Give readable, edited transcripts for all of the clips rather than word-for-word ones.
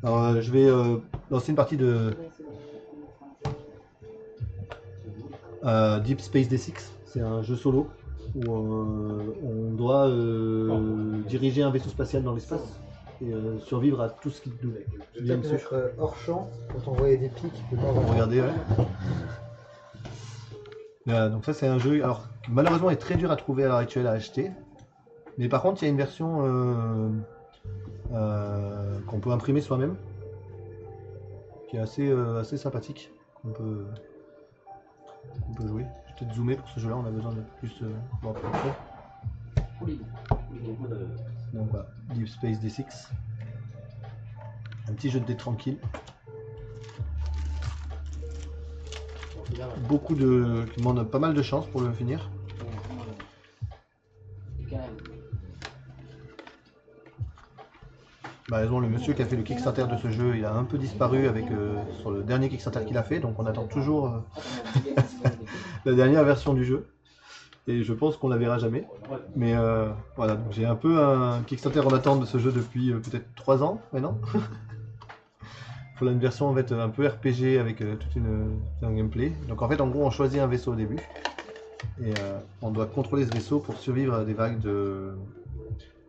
Alors je vais lancer une partie de Deep Space D6. C'est un jeu solo où on doit diriger un vaisseau spatial dans l'espace et survivre à tout ce qui nous vient dessus. Peut-être hors champ, quand on voyait des pics de temps en temps. Regardez, ouais. Voilà, donc ça c'est un jeu alors, qui malheureusement est très dur à trouver à l'heure actuelle à acheter. Mais par contre il y a une version qu'on peut imprimer soi-même qui est assez sympathique qu'on peut jouer. Je vais peut-être zoomer pour ce jeu là, on a besoin de plus voir plus de donc voilà, Deep Space D6. Un petit jeu de dés tranquille. Beaucoup qui demande pas mal de chance pour le finir. Malheureusement, le monsieur qui a fait le Kickstarter de ce jeu, il a un peu disparu avec sur le dernier Kickstarter qu'il a fait, donc on attend toujours la dernière version du jeu. Et je pense qu'on la verra jamais. Mais voilà, j'ai un peu un Kickstarter en attente de ce jeu depuis peut-être 3 ans maintenant. Pour une version en fait un peu RPG avec un gameplay. Donc en fait en gros on choisit un vaisseau au début et on doit contrôler ce vaisseau pour survivre à des vagues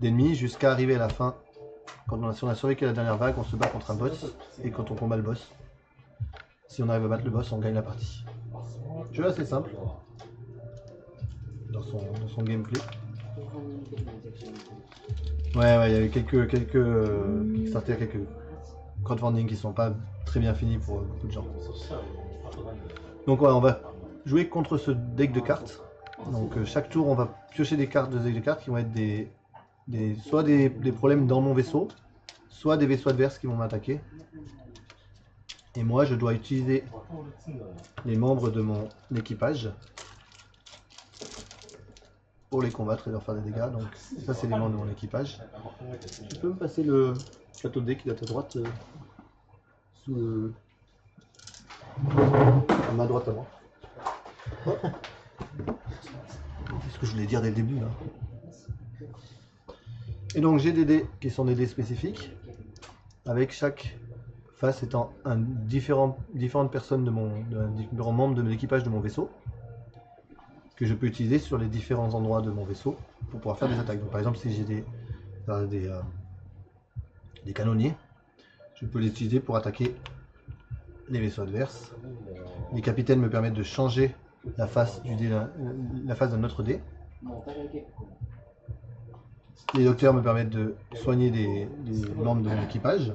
d'ennemis jusqu'à arriver à la fin. Si on a survécu à la dernière vague, on se bat contre un boss et quand on combat le boss, si on arrive à battre le boss, on gagne la partie. Jeu assez simple dans son gameplay. Ouais, il y avait quelques Kickstarter, quelques crowdfunding qui sont pas très bien finis pour beaucoup de gens. Donc voilà, on va jouer contre ce deck de cartes. Donc chaque tour on va piocher des cartes de deck de cartes qui vont être soit des problèmes dans mon vaisseau, soit des vaisseaux adverses qui vont m'attaquer. Et moi je dois utiliser les membres de mon équipage pour les combattre et leur faire des dégâts. Donc ça c'est les membres de mon équipage. Tu peux me passer le château de dés qui est à ta droite sous à ma droite à moi. Qu'est-ce que je voulais dire dès le début là? Et donc j'ai des dés qui sont des dés spécifiques, avec chaque face étant différentes personnes différents membres de l'équipage de mon vaisseau, que je peux utiliser sur les différents endroits de mon vaisseau pour pouvoir faire des attaques. Donc, par exemple si j'ai des canonniers, je peux les utiliser pour attaquer les vaisseaux adverses. Les capitaines me permettent de changer la face d'un autre dé. Les docteurs me permettent de soigner des membres de mon équipage.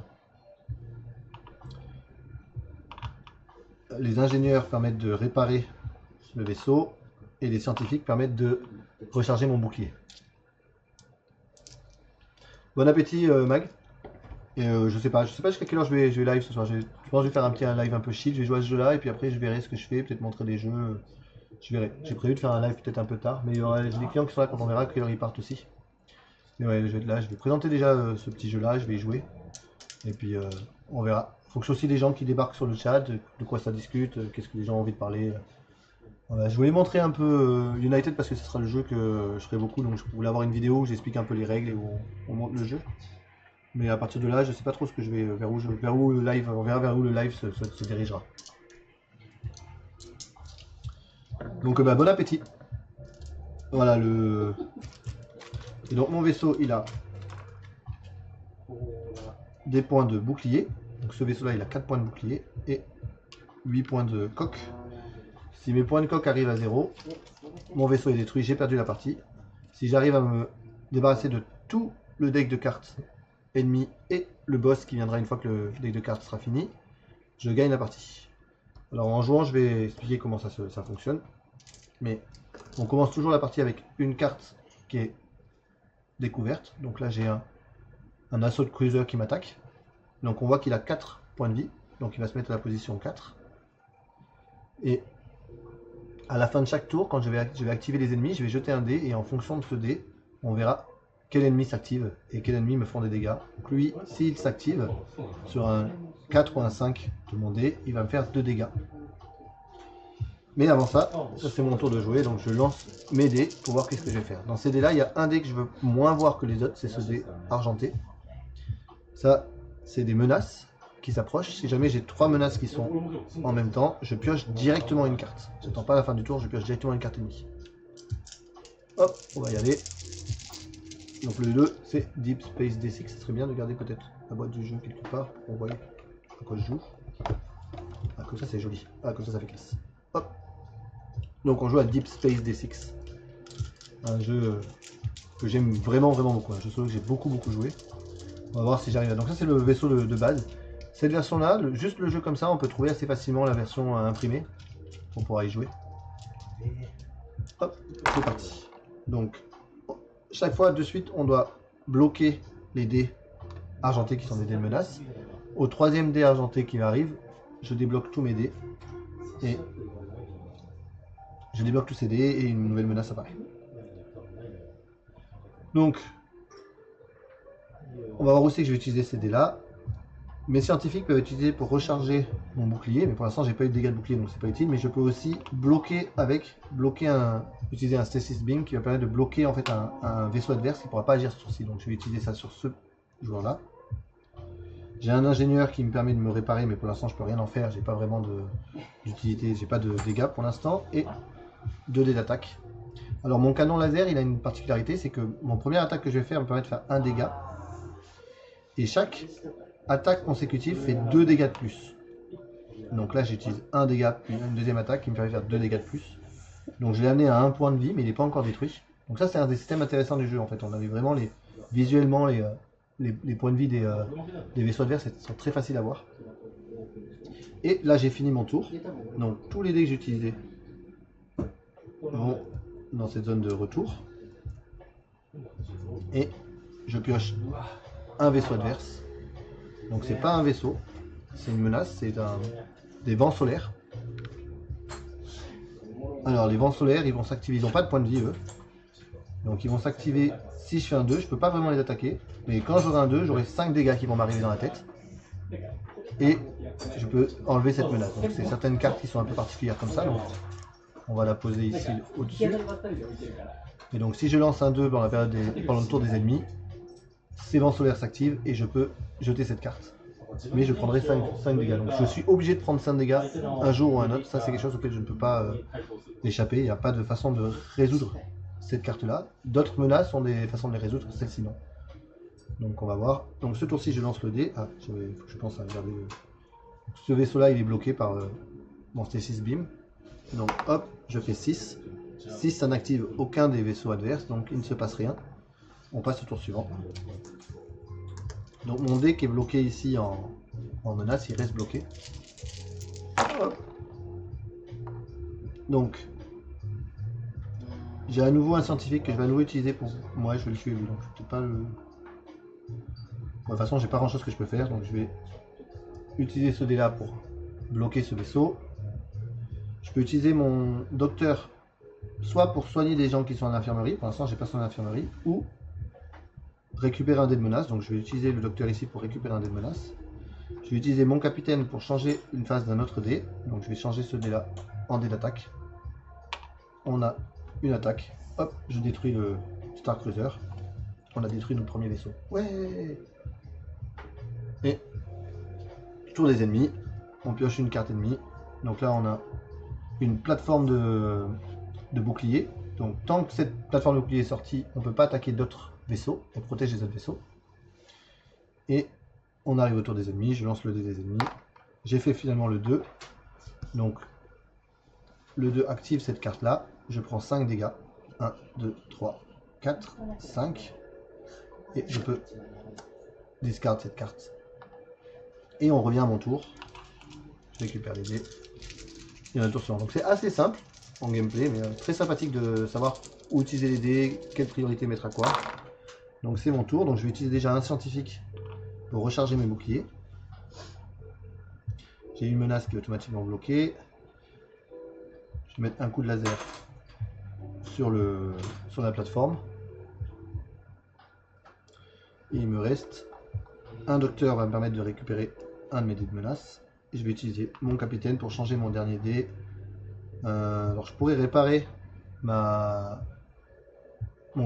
Les ingénieurs permettent de réparer le vaisseau. Et les scientifiques permettent de recharger mon bouclier. Bon appétit Mag. Et je sais pas jusqu'à quelle heure je vais live ce soir. Je pense que je vais faire un petit live un peu chill. Je vais jouer à ce jeu là et puis après je verrai ce que je fais. Peut-être montrer des jeux. Je verrai. J'ai prévu de faire un live peut-être un peu tard. Mais il y aura des clients qui sont là quand on verra à quelle heure ils partent aussi. Mais ouais, je vais être là. Je vais présenter déjà ce petit jeu là. Je vais y jouer. Et puis on verra. Il faut que je aussi des gens qui débarquent sur le chat. De quoi ça discute. Qu'est-ce que les gens ont envie de parler. Voilà, je voulais montrer un peu United parce que ce sera le jeu que je ferai beaucoup, donc je voulais avoir une vidéo où j'explique un peu les règles et où on montre le jeu. Mais à partir de là, je sais pas trop ce que je vais vers où le live, on verra vers où le live se dirigera. Donc bon appétit. Voilà et donc mon vaisseau il a des points de bouclier. Donc ce vaisseau là il a 4 points de bouclier et 8 points de coque. Si mes points de coque arrivent à 0, mon vaisseau est détruit, j'ai perdu la partie. Si j'arrive à me débarrasser de tout le deck de cartes ennemi et le boss qui viendra une fois que le deck de cartes sera fini, je gagne la partie. Alors en jouant, je vais expliquer comment ça fonctionne. Mais on commence toujours la partie avec une carte qui est découverte. Donc là j'ai un assaut de cruiser qui m'attaque. Donc on voit qu'il a 4 points de vie. Donc il va se mettre à la position 4. Et à la fin de chaque tour, quand je vais activer les ennemis, je vais jeter un dé et en fonction de ce dé, on verra quel ennemi s'active et quel ennemi me font des dégâts. Donc lui, s'il s'active sur un 4 ou un 5 de mon dé, il va me faire 2 dégâts. Mais avant ça c'est mon tour de jouer, donc je lance mes dés pour voir qu'est-ce que je vais faire. Dans ces dés là, il y a un dé que je veux moins voir que les autres, c'est ce dé argenté. Ça, c'est des menaces. qui s'approche. Si jamais j'ai 3 menaces qui sont en même temps, je pioche directement une carte. J'attends pas la fin du tour, je pioche directement une carte ennemie. Hop, on va y aller. Donc le 2, c'est Deep Space D6. Ce serait bien de garder peut-être la boîte du jeu quelque part pour qu'on voit à quoi je joue. Ah, comme ça c'est joli. Ah, comme ça fait classe. Hop. Donc on joue à Deep Space D6. Un jeu que j'aime vraiment beaucoup. Un jeu solo que j'ai beaucoup joué. On va voir si j'arrive à... Donc ça c'est le vaisseau de base. Cette version là, juste le jeu comme ça, on peut trouver assez facilement la version imprimée. On pourra y jouer. Hop, c'est parti. Donc chaque fois de suite on doit bloquer les dés argentés qui sont des dés de menace. Au troisième dé argenté qui arrive, je débloque tous mes dés. Et je débloque tous ces dés et une nouvelle menace apparaît. Donc, on va voir aussi que je vais utiliser ces dés là. Mes scientifiques peuvent utiliser pour recharger mon bouclier, mais pour l'instant j'ai pas eu de dégâts de bouclier donc c'est pas utile. Mais je peux aussi utiliser un Stasis Beam qui va permettre de bloquer en fait un vaisseau adverse qui ne pourra pas agir sur ci. Donc je vais utiliser ça sur ce joueur là. J'ai un ingénieur qui me permet de me réparer, mais pour l'instant je peux rien en faire, j'ai pas vraiment d'utilité, j'ai pas de dégâts pour l'instant, et 2 dés d'attaque. Alors mon canon laser il a une particularité, c'est que mon première attaque que je vais faire me permet de faire 1 dégât, et chaque attaque consécutive fait 2 dégâts de plus. Donc là j'utilise 1 dégât, puis une deuxième attaque qui me permet de faire 2 dégâts de plus. Donc je l'ai amené à 1 point de vie, mais il n'est pas encore détruit. Donc ça c'est un des systèmes intéressants du jeu en fait, on avait vraiment visuellement les points de vie des vaisseaux adverses sont très faciles à voir. Et là j'ai fini mon tour. Donc tous les dés que j'ai utilisés vont dans cette zone de retour. Et je pioche un vaisseau adverse. Donc c'est pas un vaisseau, c'est une menace, c'est des vents solaires. Alors les vents solaires ils vont s'activer, ils n'ont pas de point de vie eux. Donc ils vont s'activer si je fais un 2, je peux pas vraiment les attaquer. Mais quand j'aurai un 2, j'aurai 5 dégâts qui vont m'arriver dans la tête. Et je peux enlever cette menace. Donc c'est certaines cartes qui sont un peu particulières comme ça. Donc on va la poser ici au-dessus. Et donc si je lance un 2 pendant le tour des ennemis, ces vents solaires s'activent et je peux jeter cette carte. Mais je prendrai 5 dégâts. Donc je suis obligé de prendre 5 dégâts un jour ou un autre. Ça c'est quelque chose auquel je ne peux pas échapper. Il n'y a pas de façon de résoudre cette carte là. D'autres menaces ont des façons de les résoudre, celle-ci non. Donc on va voir. Donc ce tour-ci je lance le dé. Ah, il faut que je pense à regarder. Ce vaisseau là il est bloqué par mon Stasis Beam. Donc hop, je fais 6. 6 ça n'active aucun des vaisseaux adverses, donc il ne se passe rien. On passe au tour suivant. Donc mon dé qui est bloqué ici en menace, il reste bloqué. Hop. Donc j'ai à nouveau un scientifique que je vais à nouveau utiliser pour moi, je vais le tuer lui, donc je peux pas le... Bon, de toute façon j'ai pas grand chose que je peux faire, donc je vais utiliser ce dé là pour bloquer ce vaisseau. Je peux utiliser mon docteur soit pour soigner des gens qui sont en infirmerie, pour l'instant j'ai personne en infirmerie, ou récupérer un dé de menace. Donc je vais utiliser le docteur ici pour récupérer un dé de menace. Je vais utiliser mon capitaine pour changer une phase d'un autre dé, donc je vais changer ce dé là en dé d'attaque. On a une attaque, hop, je détruis le Star Cruiser. On a détruit notre premier vaisseau. Ouais. Et tour des ennemis, on pioche une carte ennemie. Donc là on a une plateforme de bouclier. Donc tant que cette plateforme de bouclier est sortie, on ne peut pas attaquer d'autres vaisseaux et protéger les autres vaisseaux. Et on arrive au tour des ennemis, je lance le dé des ennemis. J'ai fait finalement le 2. Donc le 2 active cette carte là. Je prends 5 dégâts. 1, 2, 3, 4, 5. Et je peux discard cette carte. Et on revient à mon tour. Je récupère les dés. Et un tour suivant. Donc c'est assez simple en gameplay, mais très sympathique de savoir où utiliser les dés, quelle priorité mettre à quoi. Donc c'est mon tour. Donc je vais utiliser déjà un scientifique pour recharger mes boucliers. J'ai une menace qui est automatiquement bloquée. Je vais mettre un coup de laser sur la plateforme. Et il me reste un docteur va me permettre de récupérer un de mes dés de menace. Et je vais utiliser mon capitaine pour changer mon dernier dé. Alors je pourrais réparer mon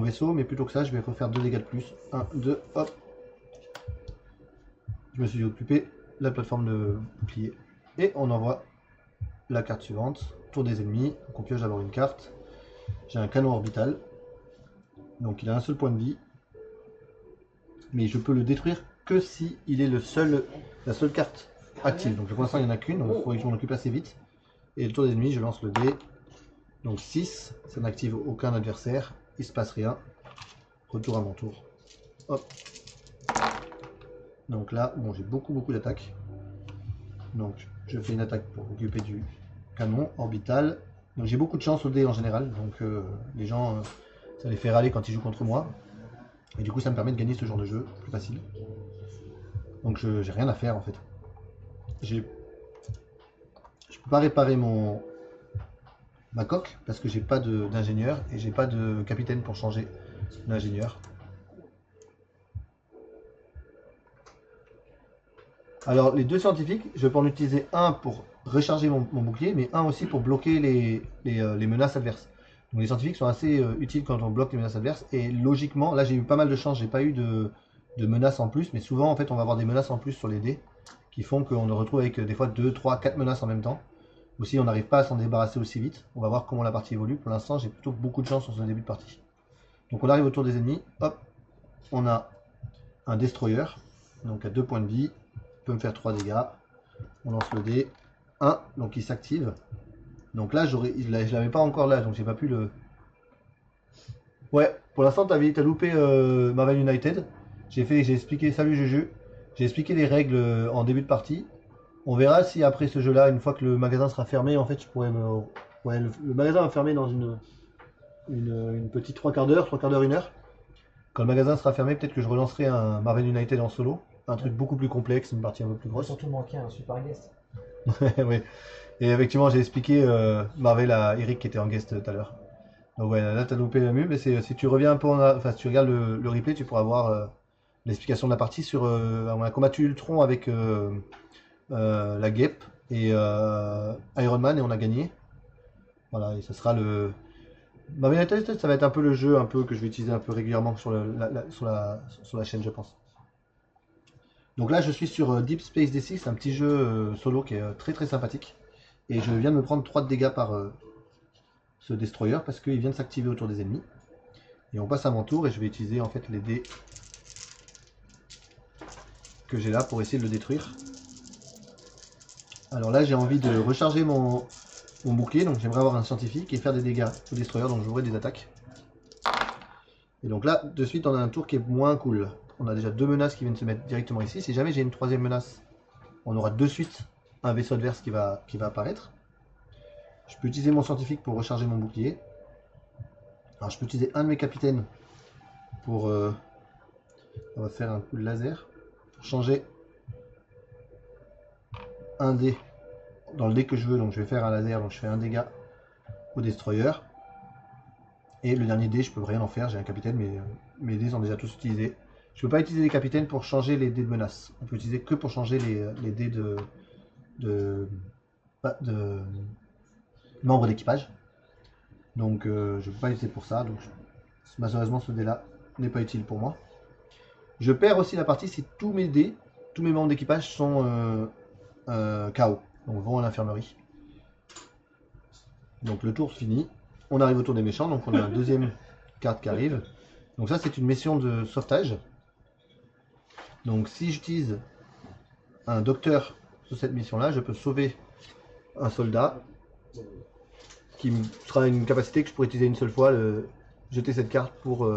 vaisseau, mais plutôt que ça, je vais refaire 2 dégâts de plus. 1, 2, hop. Je me suis occupé la plateforme de bouclier. Et on envoie la carte suivante. Tour des ennemis. Donc on pioche d'abord une carte. J'ai un canon orbital. Donc il a un seul point de vie. Mais je peux le détruire que si il est la seule carte active. Donc pour l'instant il n'y en a qu'une, donc il faudrait que je m'en occupe assez vite. Et le tour des ennemis, je lance le dé. Donc 6, ça n'active aucun adversaire, il se passe rien. Retour à mon tour. Hop. Donc là, bon, j'ai beaucoup d'attaques. Donc je fais une attaque pour m'occuper du canon orbital. Donc j'ai beaucoup de chance au dé en général, donc les gens, ça les fait râler quand ils jouent contre moi. Et du coup ça me permet de gagner ce genre de jeu plus facile. Donc j'ai rien à faire en fait. Je peux pas réparer ma coque parce que j'ai pas d'ingénieur et j'ai pas de capitaine pour changer l'ingénieur. Alors les deux scientifiques, je peux en utiliser un pour recharger mon bouclier, mais un aussi pour bloquer les menaces adverses. Donc les scientifiques sont assez utiles quand on bloque les menaces adverses. Et logiquement, là j'ai eu pas mal de chance, j'ai pas eu de menaces en plus, mais souvent en fait on va avoir des menaces en plus sur les dés qui font qu'on se retrouve avec des fois 2, 3, 4 menaces en même temps. Aussi on n'arrive pas à s'en débarrasser aussi vite. On va voir comment la partie évolue. Pour l'instant j'ai plutôt beaucoup de chance sur ce début de partie. Donc on arrive autour des ennemis, hop, on a un destroyer, donc à 2 points de vie, peut me faire 3 dégâts. On lance le dé, 1, donc il s'active. Donc là je l'avais pas encore là, donc j'ai pas pu le... Ouais, pour l'instant t'as loupé Marvel United. J'ai expliqué, salut Juju, j'ai expliqué les règles en début de partie. On verra si après ce jeu là, une fois que le magasin sera fermé, en fait je pourrais me... Ouais, le magasin va fermer dans une petite 3 quarts d'heure, 1 heure. Quand le magasin sera fermé, peut-être que je relancerai un Marvel United en solo. Un truc beaucoup plus complexe, une partie un peu plus On va grosse. surtout manquer un super guest. Oui. Et effectivement, j'ai expliqué Marvel à Eric qui était en guest tout à l'heure. Donc ouais, là t'as loupé la mue, mais si tu reviens un peu enfin si tu regardes le replay, tu pourras voir l'explication de la partie sur on a combattu Ultron avec la guêpe et Iron Man et on a gagné. Voilà, et ça sera le Marvel United, ça va être un peu le jeu un peu que je vais utiliser un peu régulièrement sur la chaîne, je pense. Donc là, je suis sur Deep Space D6, un petit jeu solo qui est très sympathique. Et je viens de me prendre 3 de dégâts par ce destroyer parce qu'il vient de s'activer autour des ennemis. Et on passe à mon tour et je vais utiliser en fait les dés que j'ai là pour essayer de le détruire. Alors là, j'ai envie de recharger mon bouclier, donc j'aimerais avoir un scientifique et faire des dégâts au destroyer, donc j'aurai des attaques. Et donc là, de suite, on a un tour qui est moins cool. On a déjà 2 menaces qui viennent se mettre directement ici. Si jamais j'ai une 3e menace, on aura de suite un vaisseau adverse qui va apparaître. Je peux utiliser mon scientifique pour recharger mon bouclier. Alors je peux utiliser un de mes capitaines pour... on va faire un coup de laser. Pour changer un dé dans le dé que je veux. Donc je vais faire un laser, donc je fais un dégât au destroyer. Et le dernier dé, je peux rien en faire. J'ai un capitaine, mais mes dés sont déjà tous utilisés. Je peux pas utiliser les capitaines pour changer les dés de menace. On peut utiliser que pour changer les dés de membres d'équipage. Donc je peux pas l'utiliser pour ça. Donc malheureusement ce dé là n'est pas utile pour moi. Je perds aussi la partie si tous mes dés, tous mes membres d'équipage sont KO. Donc vont à l'infirmerie. Donc le tour fini. On arrive au tour des méchants. Donc on a une 2e carte qui arrive. Donc ça c'est une mission de sauvetage. Donc si j'utilise un docteur sur cette mission là, je peux sauver un soldat qui sera une capacité que je pourrais utiliser une seule fois, jeter cette carte pour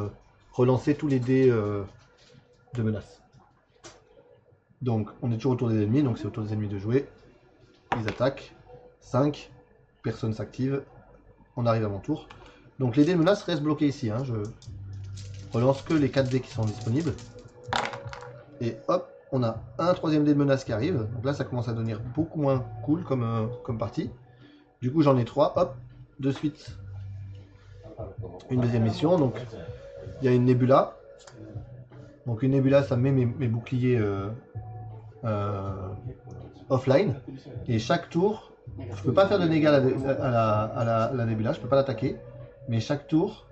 relancer tous les dés de menace. Donc on est toujours autour des ennemis, donc c'est au tour des ennemis de jouer. Ils attaquent. 5, personne s'active. On arrive à mon tour. Donc les dés de menace restent bloqués ici. Hein. Je relance que les 4 dés qui sont disponibles. Et hop, on a un 3e dé de menace qui arrive. Donc là ça commence à devenir beaucoup moins cool comme partie. Du coup j'en ai 3, hop, de suite une 2e mission. Donc il y a une nébula. Donc une nébula ça met mes boucliers offline. Et chaque tour, je peux pas faire de dégâts à la nébula, je peux pas l'attaquer. Mais chaque tour,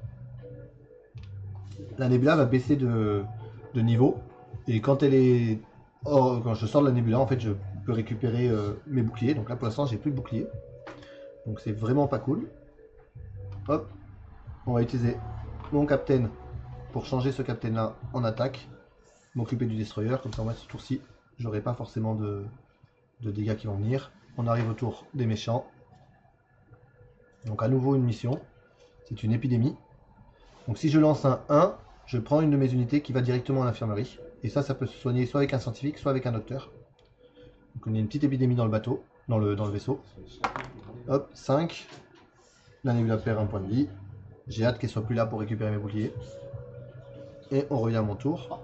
la nébula va baisser de niveau. Et quand elle est quand je sors de la nébula, en fait, je peux récupérer mes boucliers. Donc là, pour l'instant, j'ai plus de boucliers. Donc c'est vraiment pas cool. Hop, on va utiliser mon captain pour changer ce captain là en attaque. M'occuper du destroyer, comme ça, moi, ce tour-ci, j'aurai pas forcément de dégâts qui vont venir. On arrive au tour des méchants. Donc à nouveau une mission. C'est une épidémie. Donc si je lance un 1, je prends une de mes unités qui va directement à l'infirmerie. Et ça peut se soigner soit avec un scientifique, soit avec un docteur. Donc on a une petite épidémie dans le bateau, dans le vaisseau. Hop, 5. La nébula perd un point de vie. J'ai hâte qu'elle soit plus là pour récupérer mes boucliers. Et on revient à mon tour.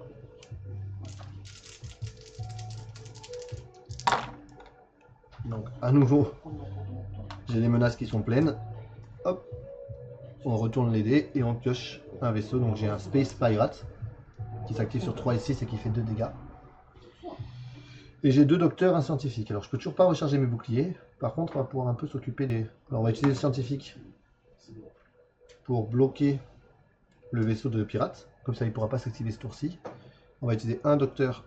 Donc à nouveau, j'ai les menaces qui sont pleines. Hop, on retourne les dés et on pioche un vaisseau. Donc j'ai un Space Pirate qui s'active sur 3 et 6 et qui fait 2 dégâts. Et j'ai 2 docteurs, un scientifique. Alors je peux toujours pas recharger mes boucliers. Par contre, on va pouvoir un peu s'occuper des... Alors on va utiliser le scientifique pour bloquer le vaisseau de pirate. Comme ça, il ne pourra pas s'activer ce tour-ci. On va utiliser un docteur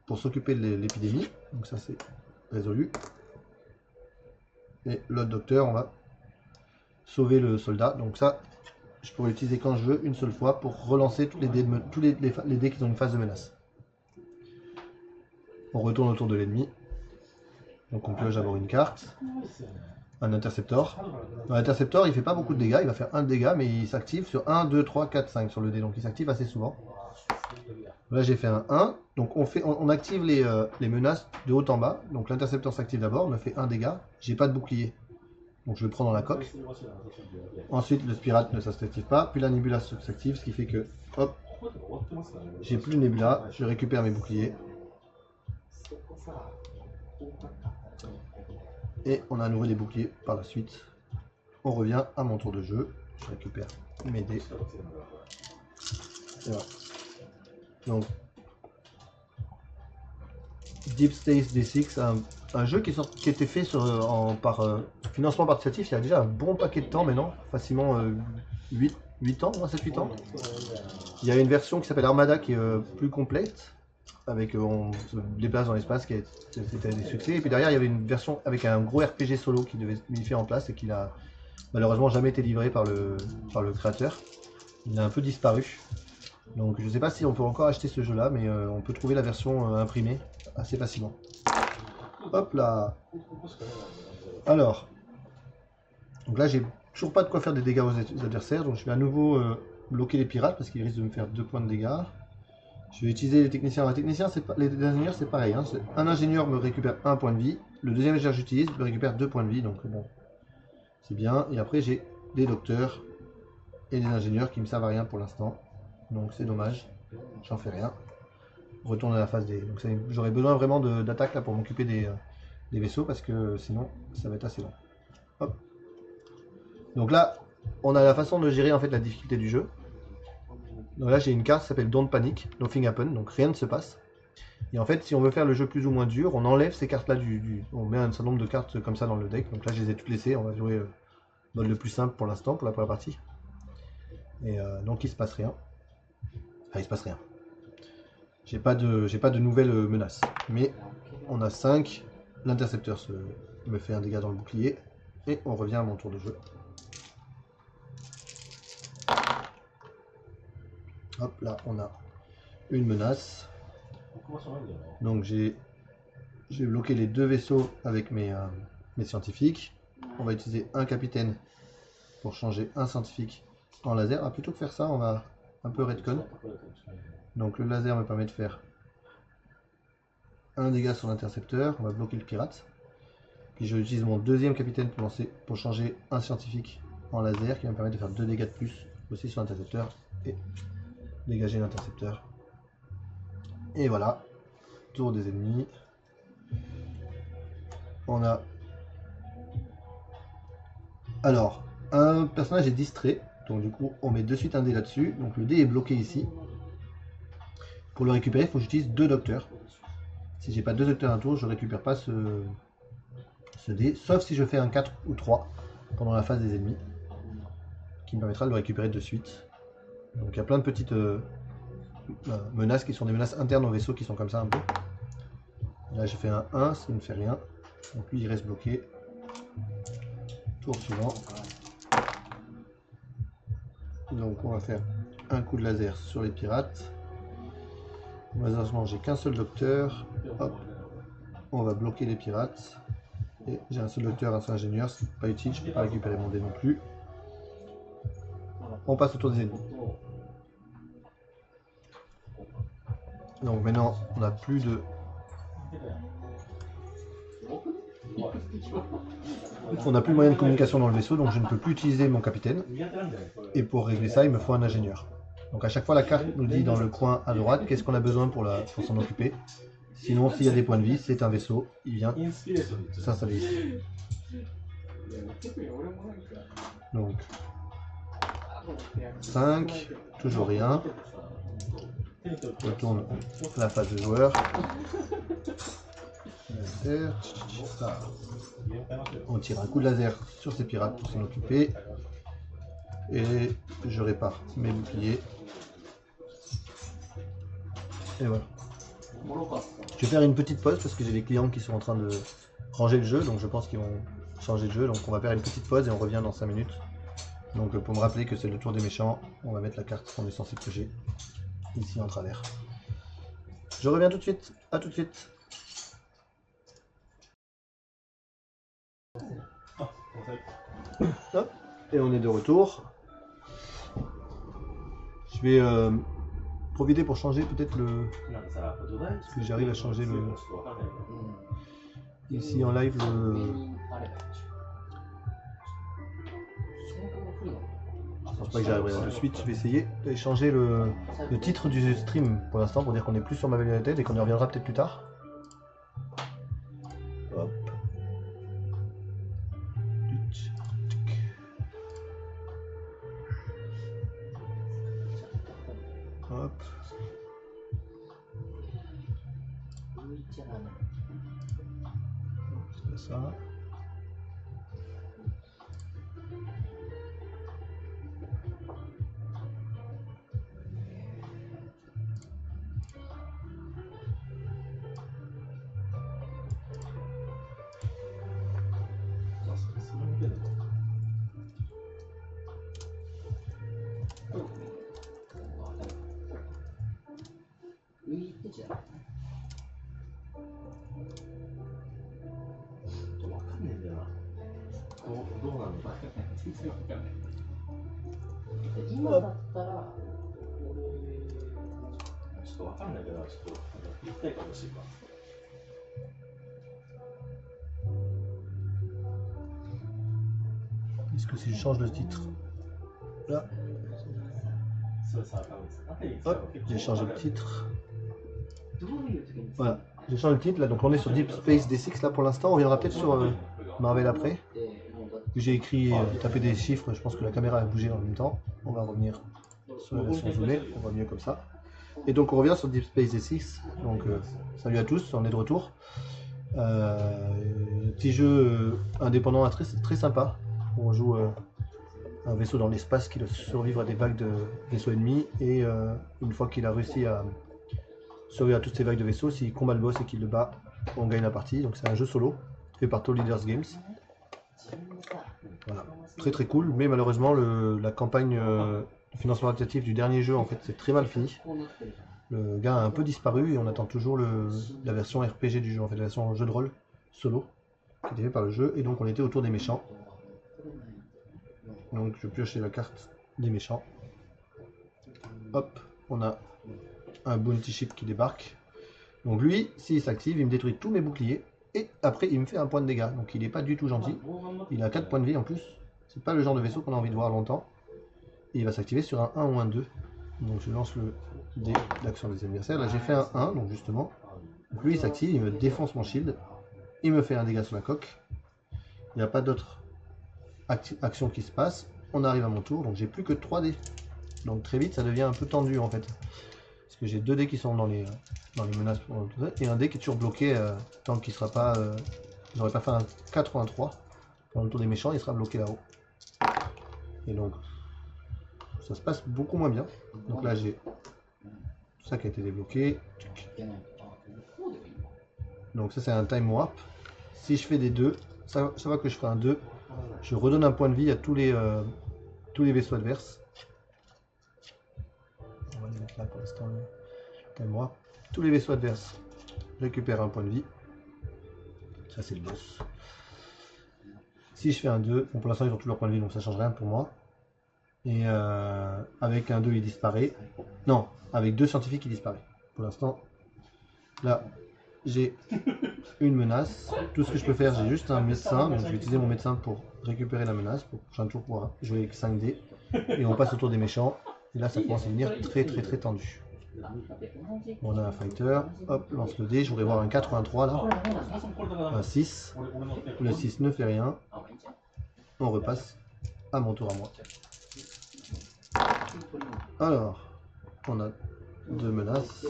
pour s'occuper de l'épidémie. Donc ça, c'est résolu. Et l'autre docteur, on va sauver le soldat. Donc ça, je pourrais l'utiliser quand je veux, une seule fois, pour relancer tous les dés qui ont une phase de menace. On retourne autour de l'ennemi. Donc on pioche d'abord une carte. Un interceptor. L'interceptor, il fait pas beaucoup de dégâts, il va faire 1 de dégâts, mais il s'active sur 1, 2, 3, 4, 5 sur le dé, donc il s'active assez souvent. Là j'ai fait un 1, donc on active les menaces de haut en bas. Donc l'interceptor s'active d'abord, me fait 1 dégât, j'ai pas de bouclier, donc je le prends dans la coque. Ensuite le pirate ne s'active pas, puis la nébula s'active, ce qui fait que, hop, j'ai plus de nébula, je récupère mes boucliers. Et on a à nouveau des boucliers par la suite. On revient à mon tour de jeu. Je récupère mes dés. Et voilà. Donc, Deep Space D6, un jeu qui était fait par financement participatif il y a déjà un bon paquet de temps maintenant. Facilement 8 ans, 7-8 ans. Il y a une version qui s'appelle Armada qui est plus complète. Avec on se déplace dans l'espace qui était des succès, et puis derrière il y avait une version avec un gros RPG solo qui devait être fait en place et qui n'a malheureusement jamais été livré par le créateur. Il a un peu disparu, donc je sais pas si on peut encore acheter ce jeu là, mais on peut trouver la version imprimée assez facilement. Hop là. Alors, donc là j'ai toujours pas de quoi faire des dégâts aux adversaires, donc je vais à nouveau bloquer les pirates parce qu'ils risquent de me faire 2 points de dégâts. Je vais utiliser les techniciens. Les ingénieurs, c'est pareil. Hein. Un ingénieur me récupère 1 point de vie. Le deuxième ingénieur que j'utilise me récupère 2 points de vie. Donc bon, c'est bien. Et après, j'ai des docteurs et des ingénieurs qui me servent à rien pour l'instant. Donc c'est dommage. J'en fais rien. Retourne à la phase des... Donc j'aurais besoin vraiment d'attaque là pour m'occuper des vaisseaux parce que sinon, ça va être assez long. Hop. Donc là, on a la façon de gérer en fait la difficulté du jeu. Donc là j'ai une carte qui s'appelle Don't Panic, Nothing Happen, donc rien ne se passe. Et en fait si on veut faire le jeu plus ou moins dur, on enlève ces cartes là on met un certain nombre de cartes comme ça dans le deck. Donc là je les ai toutes laissées, on va jouer mode le plus simple pour l'instant, pour la première partie. Et donc il se passe rien. Enfin il se passe rien. J'ai pas de nouvelles menaces. Mais on a 5, l'intercepteur me fait un dégât dans le bouclier. Et on revient à mon tour de jeu. Hop là, on a une menace. Donc j'ai bloqué les 2 vaisseaux avec mes scientifiques. On va utiliser un capitaine pour changer un scientifique en laser. Ah, plutôt que faire ça, on va un peu redcon. Donc le laser me permet de faire un dégât sur l'intercepteur. On va bloquer le pirate. Puis je utilise mon deuxième capitaine pour changer un scientifique en laser qui va me permettre de faire 2 dégâts de plus aussi sur l'intercepteur. Et dégager l'intercepteur. Et voilà. Tour des ennemis. On a... Alors, un personnage est distrait. Donc du coup, on met de suite un dé là-dessus. Donc le dé est bloqué ici. Pour le récupérer, il faut que j'utilise 2 docteurs. Si j'ai pas 2 docteurs à un tour, je récupère pas ce dé. Sauf si je fais un 4 ou 3 pendant la phase des ennemis. Qui me permettra de le récupérer de suite. Donc il y a plein de petites menaces qui sont des menaces internes au vaisseau qui sont comme ça un peu. Là j'ai fait un 1, ça ne fait rien. Donc lui il reste bloqué. Tour suivant. Donc on va faire un coup de laser sur les pirates. Malheureusement j'ai qu'un seul docteur. Hop. On va bloquer les pirates. Et j'ai un seul docteur, un seul ingénieur, c'est pas utile, je ne peux pas récupérer mon dé non plus. On passe au tour des ennemis. Donc maintenant on n'a plus de... On n'a plus de moyen de communication dans le vaisseau, donc je ne peux plus utiliser mon capitaine. Et pour régler ça, il me faut un ingénieur. Donc à chaque fois la carte nous dit dans le coin à droite qu'est-ce qu'on a besoin pour s'en occuper. Sinon s'il y a des points de vie, c'est un vaisseau, il vient s'installer ici. Donc 5, toujours rien. Je retourne la phase de joueur. Laser. Ça. On tire un coup de laser sur ces pirates pour s'en occuper. Et je répare mes boucliers. Et voilà. Je vais faire une petite pause parce que j'ai des clients qui sont en train de ranger le jeu, donc je pense qu'ils vont changer de jeu. Donc on va faire une petite pause et on revient dans 5 minutes. Donc pour me rappeler que c'est le tour des méchants, on va mettre la carte qu'on est censé piocher ici en travers. Je reviens tout de suite, à tout de suite. Hop, et on est de retour. Je vais profiter pour changer peut-être le... Parce que j'arrive à changer le... Ici en live le... Je pense pas que j'arriverai là de suite, je vais essayer de changer le titre du stream pour l'instant pour dire qu'on n'est plus sur Marvel United et qu'on y reviendra peut-être plus tard. Hop. Hop. C'est ça. Est-ce que si je change le titre là, hop, j'ai changé le titre. Voilà, j'ai changé le titre là, donc on est sur Deep Space D6 là pour l'instant. On reviendra peut-être sur Marvel après. J'ai écrit, tapé des chiffres, je pense que la caméra a bougé en même temps. On va revenir sur la version zoomée, on voit mieux comme ça. Et donc on revient sur Deep Space D6. Donc salut à tous, on est de retour. Petit jeu indépendant très, très sympa. On joue un vaisseau dans l'espace qui doit survivre à des vagues de vaisseaux ennemis. Et une fois qu'il a réussi à survivre à toutes ces vagues de vaisseaux, s'il combat le boss et qu'il le bat, on gagne la partie. Donc c'est un jeu solo fait par Toll Leaders Games. Voilà. Très très cool, mais malheureusement la campagne de financement incitatif du dernier jeu en fait c'est très mal fini. Le gars a un peu disparu et on attend toujours la version RPG du jeu, en fait la version jeu de rôle solo qui était fait par le jeu, et donc on était autour des méchants. Donc je pioche la carte des méchants. Hop, on a un bounty ship qui débarque. Donc lui, s'il s'active, il me détruit tous mes boucliers. Et après, il me fait un point de dégâts. Donc il n'est pas du tout gentil. Il a 4 points de vie en plus. C'est pas le genre de vaisseau qu'on a envie de voir longtemps. Et il va s'activer sur un 1 ou un 2. Donc je lance le dé d'action des adversaires. Là j'ai fait un 1, donc justement. Donc lui il s'active, il me défonce mon shield. Il me fait un dégât sur la coque. Il n'y a pas d'autre action qui se passe. On arrive à mon tour, donc j'ai plus que 3 dés. Donc très vite ça devient un peu tendu en fait. Parce que j'ai 2 dés qui sont dans les menaces et un dé qui est toujours bloqué tant qu'il sera pas... j'aurais pas fait un 4 ou un 3. Pendant le tour des méchants, il sera bloqué là-haut. Et donc, ça se passe beaucoup moins bien. Donc là, j'ai Ça qui a été débloqué. Donc ça c'est un time warp. Si je fais des 2, ça va que je ferai un 2. Je redonne un point de vie à tous les vaisseaux adverses. On va les mettre là pour l'instant. Time warp. Tous les vaisseaux adverses récupèrent un point de vie. Ça c'est le boss. Si je fais un 2, bon, pour l'instant ils ont tous leur point de vie donc ça change rien pour moi. Et avec un 2 il disparaît. Non, avec 2 scientifiques il disparaît. Pour l'instant, là j'ai une menace. Tout ce que je peux faire, j'ai juste un médecin. Donc je vais utiliser mon médecin pour récupérer la menace. Pour prochain tour pour jouer avec 5 dés. Et on passe au tour des méchants. Et là ça commence à devenir très tendu. On a un fighter. Hop, lance le dé. Je voudrais voir un 4 ou un 3 là. Un 6. Le 6 ne fait rien. On repasse à mon tour à moi. Alors, on a 2 menaces.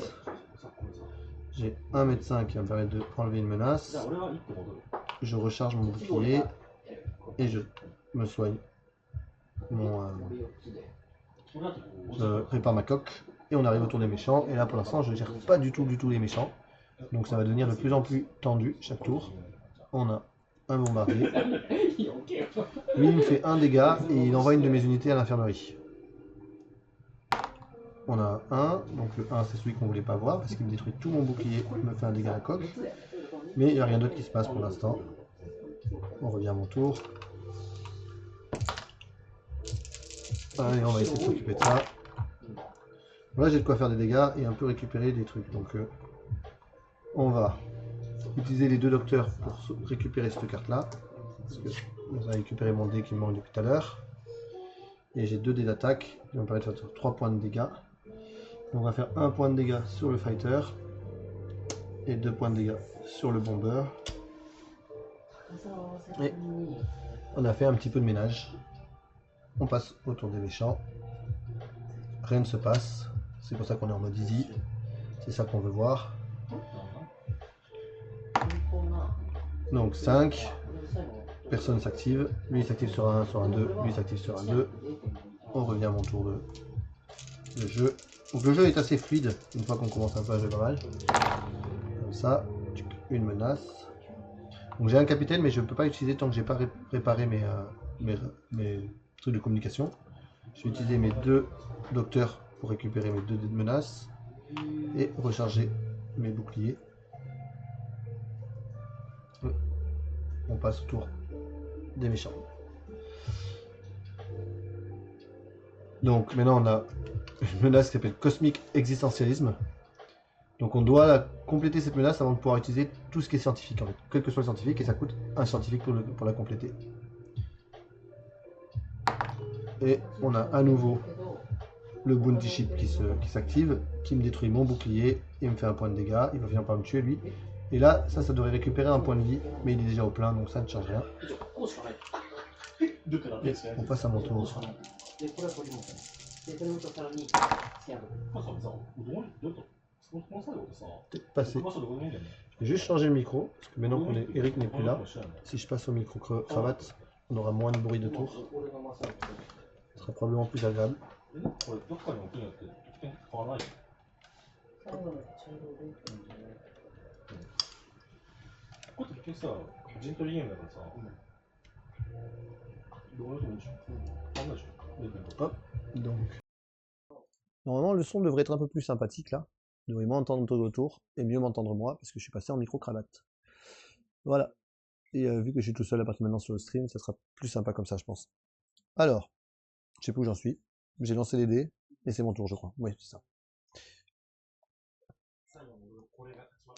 J'ai un médecin qui va me permettre de enlever une menace. Je recharge mon bouclier et je me soigne. Je prépare ma coque et on arrive au tour des méchants. Et là pour l'instant je ne gère pas du tout les méchants. Donc ça va devenir de plus en plus tendu chaque tour. On a un bombardier. Lui il me fait un dégât et il envoie une de mes unités à l'infirmerie. On a un, donc le 1 c'est celui qu'on voulait pas voir parce qu'il me détruit tout mon bouclier, il me fait un dégât à la coque. Mais il n'y a rien d'autre qui se passe pour l'instant. On revient à mon tour. Allez, on va essayer de s'occuper de ça. Là j'ai de quoi faire des dégâts et un peu récupérer des trucs. Donc on va utiliser les 2 docteurs pour récupérer cette carte là. Parce que on va récupérer mon dé qui me manque depuis tout à l'heure. Et j'ai 2 dés d'attaque qui vont me permettre de faire 3 points de dégâts. On va faire 1 point de dégâts sur le fighter et 2 points de dégâts sur le bomber. Et on a fait un petit peu de ménage. On passe au tour des méchants. Rien ne se passe. C'est pour ça qu'on est en mode easy. C'est ça qu'on veut voir. Donc 5. Personne s'active. Lui il s'active sur un 1, sur un 2. Lui il s'active sur un 2. On revient à mon tour de jeu. Donc le jeu est assez fluide une fois qu'on commence un peu à jouer pas mal. Comme ça, une menace. Donc j'ai un capitaine mais je ne peux pas l'utiliser tant que j'ai pas préparé mes trucs de communication. Je vais utiliser mes 2 docteurs pour récupérer mes 2 menaces et recharger mes boucliers. On passe au tour des méchants. Donc maintenant on a une menace qui s'appelle Cosmic Existentialisme. Donc on doit compléter cette menace avant de pouvoir utiliser tout ce qui est scientifique en fait, quel que soit le scientifique, et ça coûte un scientifique pour la compléter. Et on a à nouveau le bounty ship qui s'active, qui me détruit mon bouclier et me fait un point de dégâts. Il va finir par me tuer lui. Et là, ça devrait récupérer un point de vie, mais il est déjà au plein, donc ça ne change rien. Et on passe à mon tour. Peut-être passer. Je vais juste changer le micro, parce que maintenant que Eric n'est plus là, si je passe au micro cravate, on aura moins de bruit de tour. Ce sera probablement plus agréable. Hop, donc. Normalement, le son devrait être un peu plus sympathique là. Vous devriez moins entendre tout autour et mieux m'entendre moi parce que je suis passé en micro-cravate. Voilà. Et vu que je suis tout seul à partir de maintenant sur le stream, ça sera plus sympa comme ça, je pense. Alors, je sais plus où j'en suis. J'ai lancé les dés et c'est mon tour, je crois. Oui, c'est ça.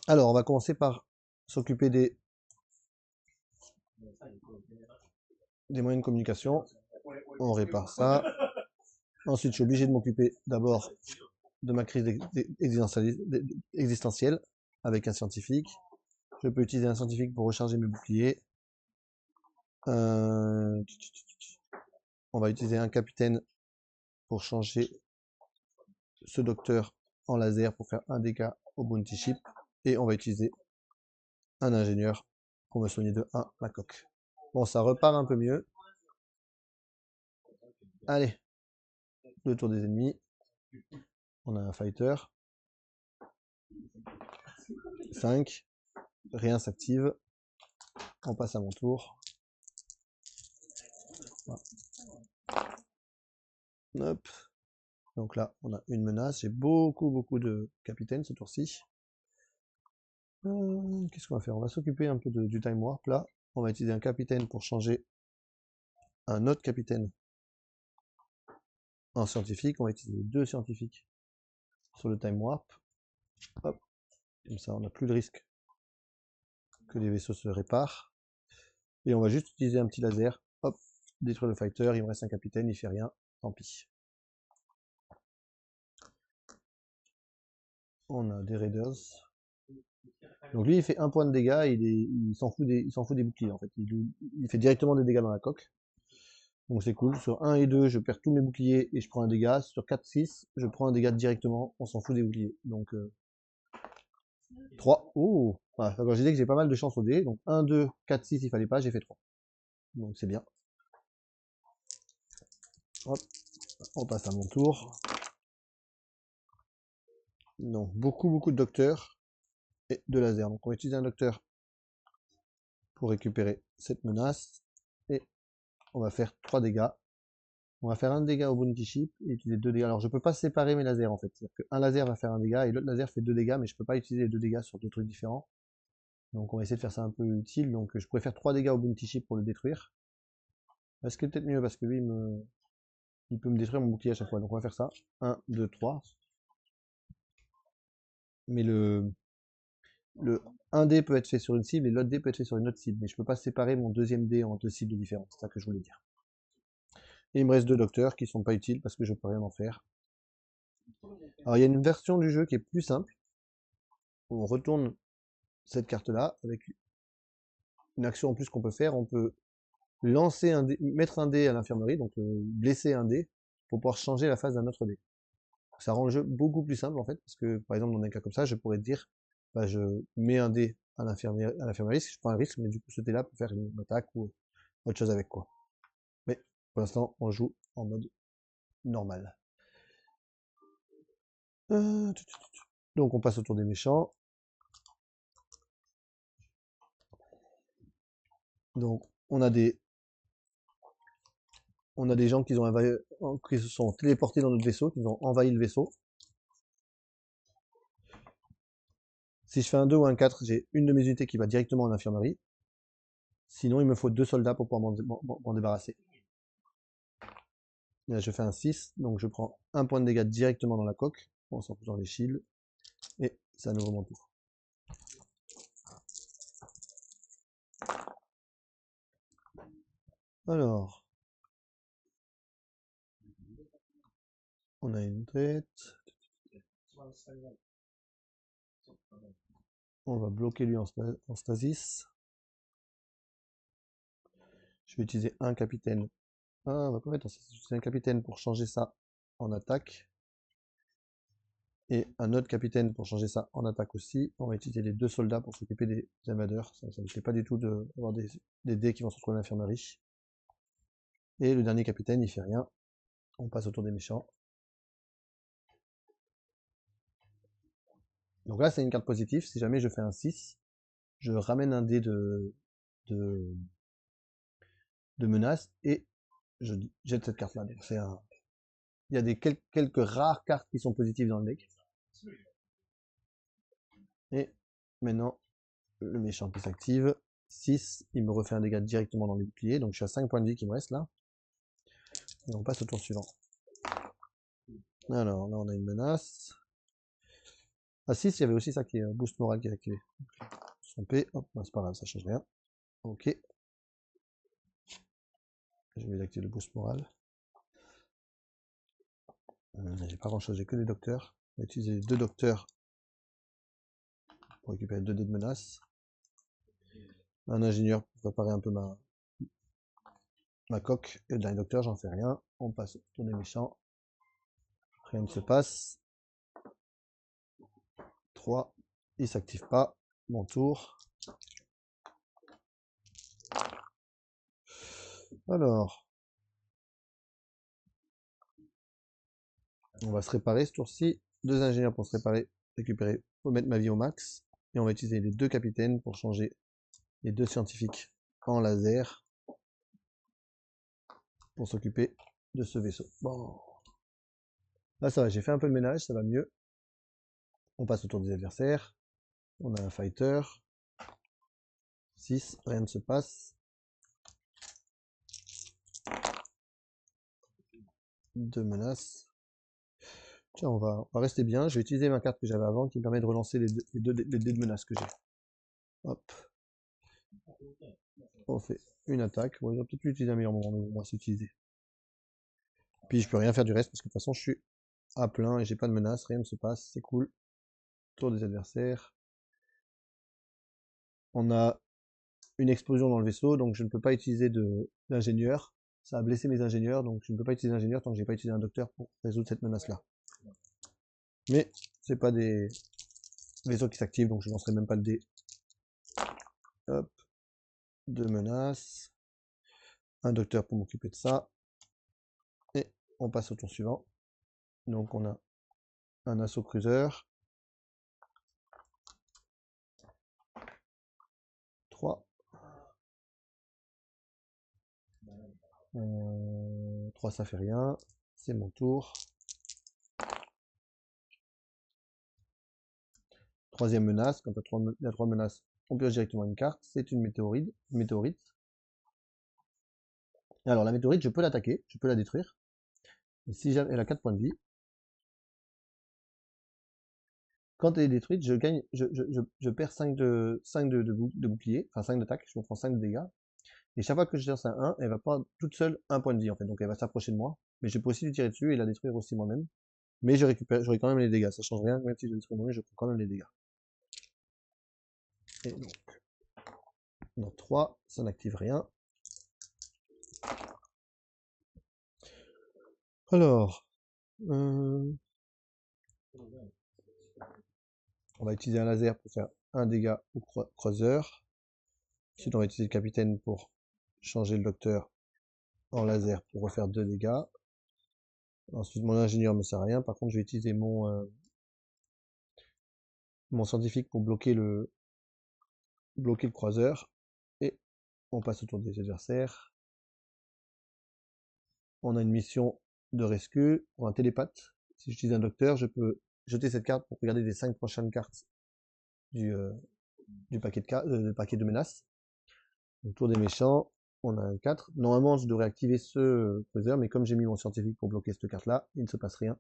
Alors, on va commencer par s'occuper des moyens de communication. On répare ça. Ensuite, je suis obligé de m'occuper d'abord de ma crise existentielle avec un scientifique. Je peux utiliser un scientifique pour recharger mes boucliers. On va utiliser un capitaine pour changer ce docteur en laser pour faire un dégât au bounty ship. Et on va utiliser un ingénieur pour me soigner de 1 la coque. Bon, ça repart un peu mieux. Allez, le tour des ennemis. On a un fighter. 5. Rien s'active. On passe à mon tour. Voilà. Hop. Donc là, on a une menace. J'ai beaucoup de capitaines ce tour-ci. Qu'est-ce qu'on va faire? On va s'occuper un peu du time warp là. On va utiliser un capitaine pour changer un autre capitaine en scientifique. On va utiliser 2 scientifiques sur le time warp. Hop. Comme ça, on n'a plus de risque que les vaisseaux se réparent. Et on va juste utiliser un petit laser. Hop. Détruire le fighter. Il me reste un capitaine. Il fait rien. Tant pis. On a des raiders. Donc lui, il fait 1 point de dégâts, il s'en fout des boucliers en fait. Il fait directement des dégâts dans la coque. Donc c'est cool. Sur 1 et 2, je perds tous mes boucliers et je prends un dégât. Sur 4, 6, je prends un dégât directement, on s'en fout des boucliers. Donc 3. Oh, voilà. Quand j'ai dit que j'ai pas mal de chance au dé. Donc 1, 2, 4, 6, il fallait pas, j'ai fait 3. Donc c'est bien. Hop, on passe à mon tour. Donc beaucoup de docteurs et de laser. Donc on va utiliser un docteur pour récupérer cette menace. Et on va faire 3 dégâts. On va faire un dégât au bounty ship et utiliser 2 dégâts. Alors je peux pas séparer mes lasers en fait. C'est-à-dire qu'un laser va faire un dégât et l'autre laser fait 2 dégâts, mais je peux pas utiliser les 2 dégâts sur 2 trucs différents. Donc on va essayer de faire ça un peu utile. Donc je pourrais faire 3 dégâts au bounty ship pour le détruire. Ce qui est peut-être mieux parce que lui il peut me détruire mon bouclier à chaque fois. Donc on va faire ça. 1, 2, 3. Mais le 1 dé peut être fait sur une cible et l'autre dé peut être fait sur une autre cible. Mais je peux pas séparer mon deuxième dé en 2 cibles différentes. C'est ça que je voulais dire. Et il me reste 2 docteurs qui sont pas utiles parce que je peux rien en faire. Alors il y a une version du jeu qui est plus simple. On retourne cette carte là avec une action en plus qu'on peut faire. On peut lancer un dé, mettre un dé à l'infirmerie, donc blesser un dé pour pouvoir changer la phase d'un autre dé. Ça rend le jeu beaucoup plus simple en fait, parce que par exemple dans un cas comme ça, je pourrais dire bah, je mets un dé à l'infirmerie si je prends un risque, mais du coup ce dé là peut faire une attaque ou autre chose avec quoi. Mais pour l'instant on joue en mode normal. Donc on passe au tour des méchants. Donc on a des gens qui se sont téléportés dans notre vaisseau, qui ont envahi le vaisseau. Si je fais un 2 ou un 4, j'ai une de mes unités qui va directement en infirmerie. Sinon, il me faut 2 soldats pour pouvoir m'en débarrasser. Et là, je fais un 6, donc je prends un point de dégâts directement dans la coque, en s'en faisant les shields. Et c'est à nouveau mon tour. Alors, on a une tête. On va bloquer lui en stasis. Je vais utiliser un capitaine. Ah, on va pas mettre en stasis. Je vais utiliser un capitaine pour changer ça en attaque. Et un autre capitaine pour changer ça en attaque aussi. On va utiliser les 2 soldats pour s'occuper des invadeurs. Ça ne fait pas du tout d'avoir des dés qui vont se retrouver à l'infirmerie. Et le dernier capitaine, il fait rien. On passe au tour des méchants. Donc là, c'est une carte positive. Si jamais je fais un 6, je ramène un dé de menace et je jette cette carte-là. Donc il y a quelques rares cartes qui sont positives dans le deck. Et maintenant, le méchant qui s'active. 6, il me refait un dégât directement dans les boucliers. Donc je suis à 5 points de vie qui me reste là. Et on passe au tour suivant. Alors là, on a une menace. À 6, il y avait aussi ça qui est boost moral qui est activé. Son P, hop, c'est pas grave, ça change rien. Ok. Je vais activer le boost moral. J'ai pas grand chose, j'ai que des docteurs. On va utiliser les 2 docteurs pour récupérer 2 dés de menace. Un ingénieur pour préparer un peu ma coque. Et le dernier docteur, j'en fais rien. On passe au tour des méchants. Rien ne se passe. 3. Il s'active pas. Mon tour. Alors. On va se réparer ce tour-ci. 2 ingénieurs pour se réparer. Récupérer faut mettre ma vie au max. Et on va utiliser les 2 capitaines pour changer les 2 scientifiques en laser pour s'occuper de ce vaisseau. Bon. Là ça va, j'ai fait un peu de ménage, ça va mieux. On passe au tour des adversaires. On a un fighter. 6, rien ne se passe. 2 menaces. Tiens, on va rester bien. Je vais utiliser ma carte que j'avais avant qui me permet de relancer les deux dés de menaces que j'ai. Hop. On fait une attaque. Bon, ils ont peut-être pu utiliser un meilleur moment, mais bon, on va s'utiliser. Puis je peux rien faire du reste parce que de toute façon je suis à plein et j'ai pas de menace, rien ne se passe, c'est cool. Tour des adversaires. On a une explosion dans le vaisseau, donc je ne peux pas utiliser d'ingénieur. Ça a blessé mes ingénieurs, donc je ne peux pas utiliser d'ingénieur tant que j'ai pas utilisé un docteur pour résoudre cette menace-là. Mais c'est pas des vaisseaux qui s'activent, donc je lancerai même pas le dé. Hop. 2 menaces. Un docteur pour m'occuper de ça. Et on passe au tour suivant. Donc on a un assaut cruiser. 3. 3 ça fait rien. C'est mon tour. Troisième menace, quand il y a 3 menaces, on pioche directement une carte. C'est une météorite. Alors la météorite, je peux l'attaquer, je peux la détruire. Et si jamais elle a 4 points de vie, quand elle est détruite, je gagne, je perds 5 de bouclier, enfin 5 d'attaque, je me prends 5 de dégâts. Et chaque fois que je lance un 1, elle va prendre toute seule un point de vie en fait, donc elle va s'approcher de moi. Mais je peux aussi lui tirer dessus et la détruire aussi moi-même. Mais j'aurai quand même les dégâts, ça change rien, même si je détruis moi-même, je prends quand même les dégâts. Et donc, dans 3, ça n'active rien. Alors, on va utiliser un laser pour faire un dégât au croiseur. Ensuite, on va utiliser le capitaine pour changer le docteur en laser pour refaire 2 dégâts. Ensuite, mon ingénieur ne me sert à rien. Par contre, je vais utiliser mon scientifique pour bloquer le croiseur. Et on passe au tour des adversaires. On a une mission de rescue pour un télépathe. Si j'utilise un docteur, je peux jeter cette carte pour regarder les 5 prochaines cartes du paquet de menaces. Donc, tour des méchants, on a un 4. Normalement, je devrais activer ce cruiser, mais comme j'ai mis mon scientifique pour bloquer cette carte-là, il ne se passe rien.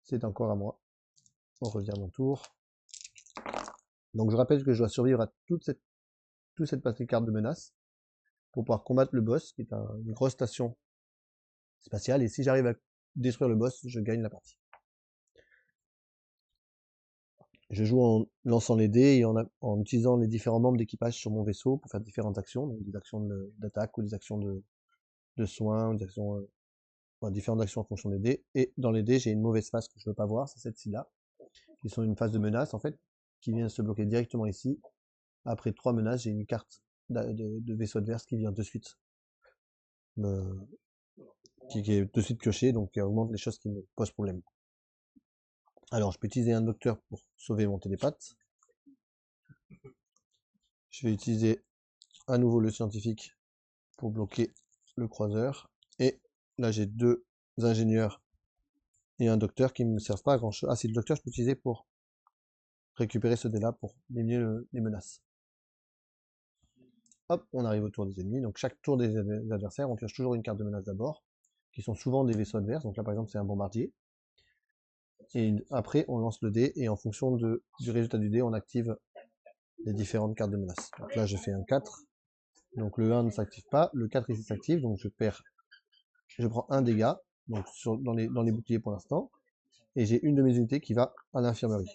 C'est encore à moi. On revient à mon tour. Donc je rappelle que je dois survivre à toute cette partie de cartes de menace pour pouvoir combattre le boss, qui est une grosse station spatiale. Et si j'arrive à détruire le boss, je gagne la partie. Je joue en lançant les dés et en utilisant les différents membres d'équipage sur mon vaisseau pour faire différentes actions, donc des actions d'attaque ou des actions de soins, ou des actions, différentes actions en fonction des dés. Et dans les dés, j'ai une mauvaise phase que je ne veux pas voir, c'est cette-ci là, qui sont une phase de menace en fait, qui vient se bloquer directement ici. Après 3 menaces, j'ai une carte de vaisseau adverse qui vient de suite, qui est de suite piochée, donc qui augmente les choses qui me posent problème. Alors, je peux utiliser un docteur pour sauver mon télépathe. Je vais utiliser à nouveau le scientifique pour bloquer le croiseur. Et là, j'ai 2 ingénieurs et un docteur qui ne me servent pas à grand chose. Ah, c'est le docteur que je peux utiliser pour récupérer ce dé-là pour diminuer les menaces. Hop, on arrive au tour des ennemis. Donc chaque tour des adversaires, on pioche toujours une carte de menace d'abord, qui sont souvent des vaisseaux adverses. Donc là, par exemple, c'est un bombardier. Et après, on lance le dé, et en fonction du résultat du dé, on active les différentes cartes de menace. Donc là, je fais un 4. Donc le 1 ne s'active pas. Le 4 ici s'active, donc je prends un dégât donc dans les boucliers pour l'instant. Et j'ai une de mes unités qui va à l'infirmerie.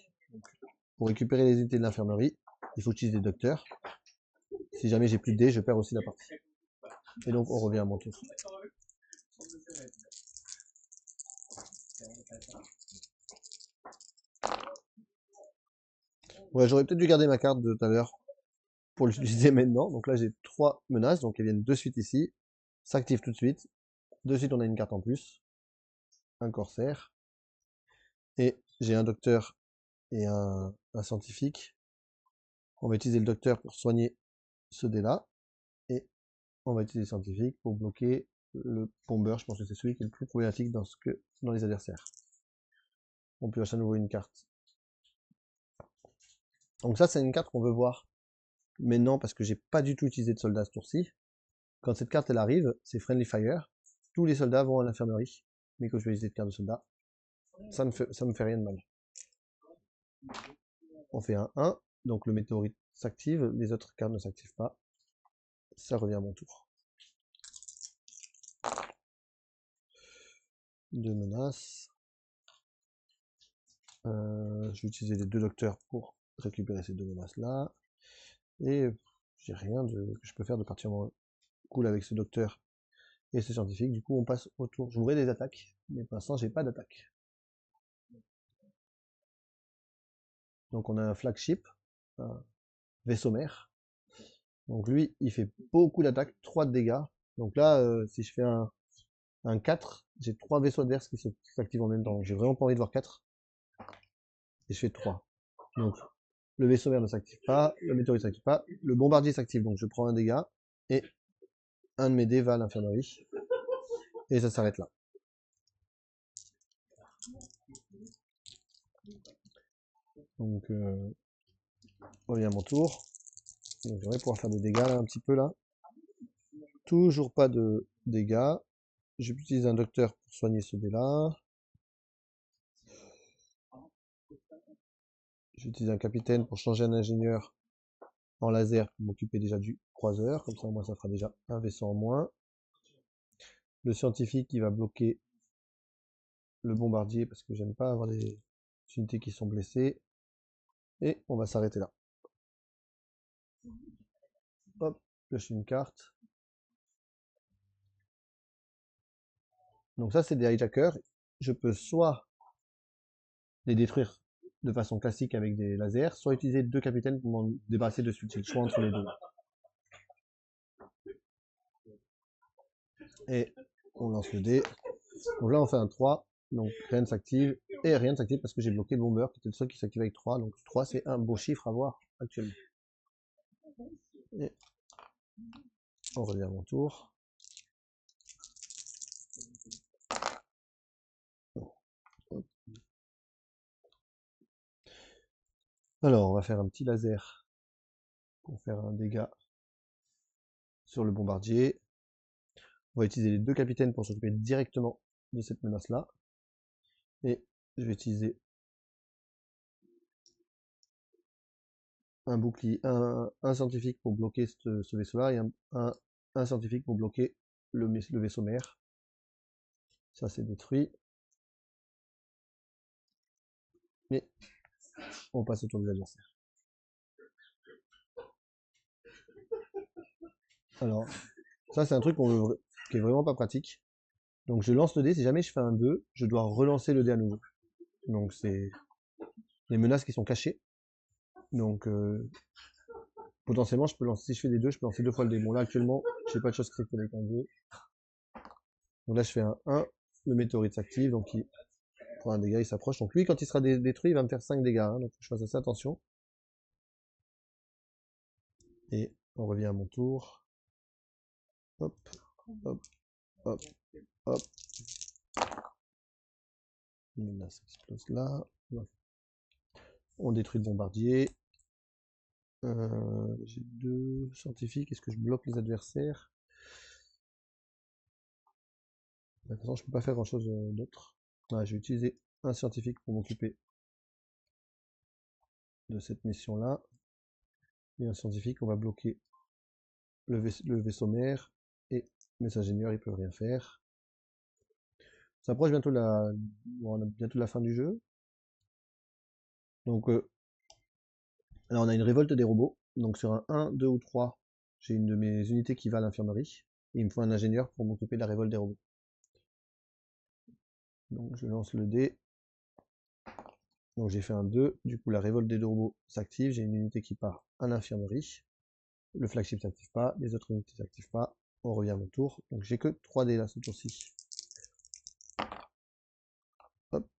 Pour récupérer les unités de l'infirmerie, il faut utiliser des docteurs. Si jamais j'ai plus de dés, je perds aussi la partie. Et donc on revient à mon tour. Ouais, j'aurais peut-être dû garder ma carte de tout à l'heure pour l'utiliser maintenant. Donc là j'ai 3 menaces, donc elles viennent de suite ici. S'active tout de suite. De suite on a une carte en plus. Un corsaire. Et j'ai un docteur et un scientifique. On va utiliser le docteur pour soigner ce dé-là. Et on va utiliser le scientifique pour bloquer le bomber. Je pense que c'est celui qui est le plus problématique dans les adversaires. On pioche à nouveau une carte. Donc ça, c'est une carte qu'on veut voir. Mais non, parce que j'ai pas du tout utilisé de soldats ce tour-ci. Quand cette carte elle arrive, c'est Friendly Fire. Tous les soldats vont à l'infirmerie. Mais quand je vais utiliser de carte de soldat, ça me fait rien de mal. On fait un 1, donc le météorite s'active, les autres cartes ne s'activent pas. Ça revient à mon tour. 2 menaces. Je vais utiliser les 2 docteurs pour récupérer ces 2 menaces là. Et j'ai rien que je peux faire de particulièrement cool avec ce docteur et ce scientifique. Du coup, on passe au tour. Je voudrais des attaques, mais pour l'instant, j'ai pas d'attaque. Donc, on a un flagship, un vaisseau mère. Donc, lui, il fait beaucoup d'attaques, 3 de dégâts. Donc là, si je fais un 4, j'ai 3 vaisseaux adverses qui s'activent en même temps. J'ai vraiment pas envie de voir 4. Et je fais 3. Donc, le vaisseau mère ne s'active pas, le météorite ne s'active pas, le bombardier s'active, donc je prends un dégât, et un de mes dés va à l'infirmerie. Et ça s'arrête là. Donc, revient à mon tour. Donc, j'aimerais pouvoir faire des dégâts là, un petit peu là. Toujours pas de dégâts. J'utilise un docteur pour soigner ce dé là. J'utilise un capitaine pour changer un ingénieur en laser pour m'occuper déjà du croiseur. Comme ça, au moins, ça fera déjà un vaisseau en moins. Le scientifique qui va bloquer le bombardier parce que j'aime pas avoir des unités qui sont blessées. Et on va s'arrêter là. Hop, pioche une carte. Donc ça, c'est des hijackers. Je peux soit les détruire de façon classique avec des lasers, soit utiliser 2 capitaines pour m'en débarrasser de suite. J'ai le choix entre les deux. Et on lance le dé. Donc là, on fait un 3. Donc rien ne s'active. Et rien ne s'active parce que j'ai bloqué le bomber, qui était le seul qui s'active avec 3. Donc 3, c'est un beau chiffre à voir actuellement. Et on revient à mon tour. Alors, on va faire un petit laser pour faire un dégât sur le bombardier. On va utiliser les 2 capitaines pour s'occuper directement de cette menace-là. Et je vais utiliser un bouclier, un scientifique pour bloquer ce vaisseau-là et un scientifique pour bloquer le vaisseau mère. Ça, c'est détruit. Et on passe au tour des adversaires. Alors, ça, c'est un truc qui est vraiment pas pratique. Donc, je lance le dé. Si jamais je fais un 2, je dois relancer le dé à nouveau. Donc, c'est les menaces qui sont cachées. Donc, potentiellement, je peux lancer, si je fais des 2, je peux lancer 2 fois le dé. Bon, là, actuellement, j'ai pas de chose critique avec un 2. Donc là, je fais un 1. Le météorite s'active. Donc, il prend un dégât, il s'approche. Donc, lui, quand il sera détruit, il va me faire 5 dégâts. Hein, donc, je fasse assez attention. Et on revient à mon tour. Hop, hop, hop, hop. Là, ça explose là. On détruit le bombardier. J'ai 2 scientifiques. Est-ce que je bloque les adversaires? De toute façon, je peux pas faire grand chose d'autre. Ah, je vais utiliser un scientifique pour m'occuper de cette mission là. Et un scientifique, on va bloquer le vaisseau mère. Et mes ingénieurs, ils peuvent rien faire. Ça approche bientôt on a bientôt la fin du jeu. Donc là, on a une révolte des robots. Donc sur un 1, 2 ou 3, j'ai une de mes unités qui va à l'infirmerie. Et il me faut un ingénieur pour m'occuper de la révolte des robots. Donc je lance le dé. Donc j'ai fait un 2. Du coup, la révolte des robots s'active. J'ai une unité qui part à l'infirmerie. Le flagship s'active pas. Les autres unités s'activent pas. On revient à mon tour. Donc j'ai que 3 dés là ce tour-ci. Hop.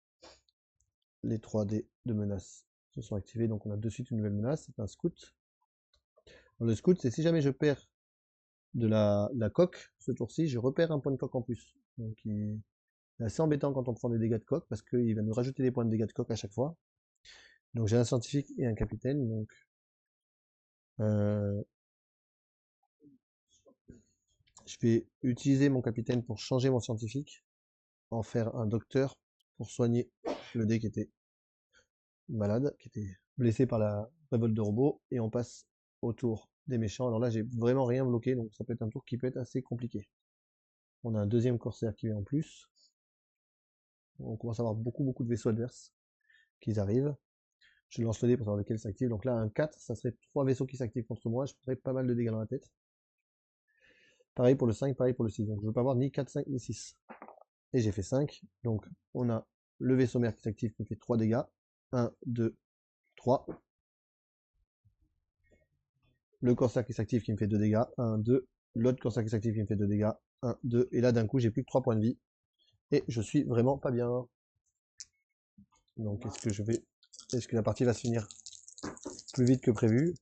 Les 3 dés de menace se sont activés, donc on a de suite une nouvelle menace, c'est un scout. Le scout, c'est si jamais je perds de la coque, ce tour-ci, je repère un point de coque en plus. Donc c'est assez embêtant quand on prend des dégâts de coque, parce qu'il va nous rajouter des points de dégâts de coque à chaque fois. Donc j'ai un scientifique et un capitaine, donc je vais utiliser mon capitaine pour changer mon scientifique, en faire un docteur pour soigner le dé qui était malade, qui était blessé par la révolte de robots, et on passe au tour des méchants. Alors là, j'ai vraiment rien bloqué, donc ça peut être un tour qui peut être assez compliqué. On a un deuxième corsaire qui est en plus. On commence à avoir beaucoup de vaisseaux adverses qui arrivent. Je lance le dé pour savoir lequel s'active. Donc là, un 4, ça serait 3 vaisseaux qui s'activent contre moi. Je ferais pas mal de dégâts dans la tête. Pareil pour le 5, pareil pour le 6. Donc je veux pas avoir ni 4, 5, ni 6. Et j'ai fait 5. Donc on a le vaisseau mère qui s'active qui fait 3 dégâts. 1, 2, 3. Le corsaire qui s'active qui me fait 2 dégâts. 1, 2. L'autre corsaire qui s'active qui me fait 2 dégâts. 1, 2. Et là, d'un coup, j'ai plus que 3 points de vie. Et je suis vraiment pas bien. Donc est-ce que la partie va se finir plus vite que prévu?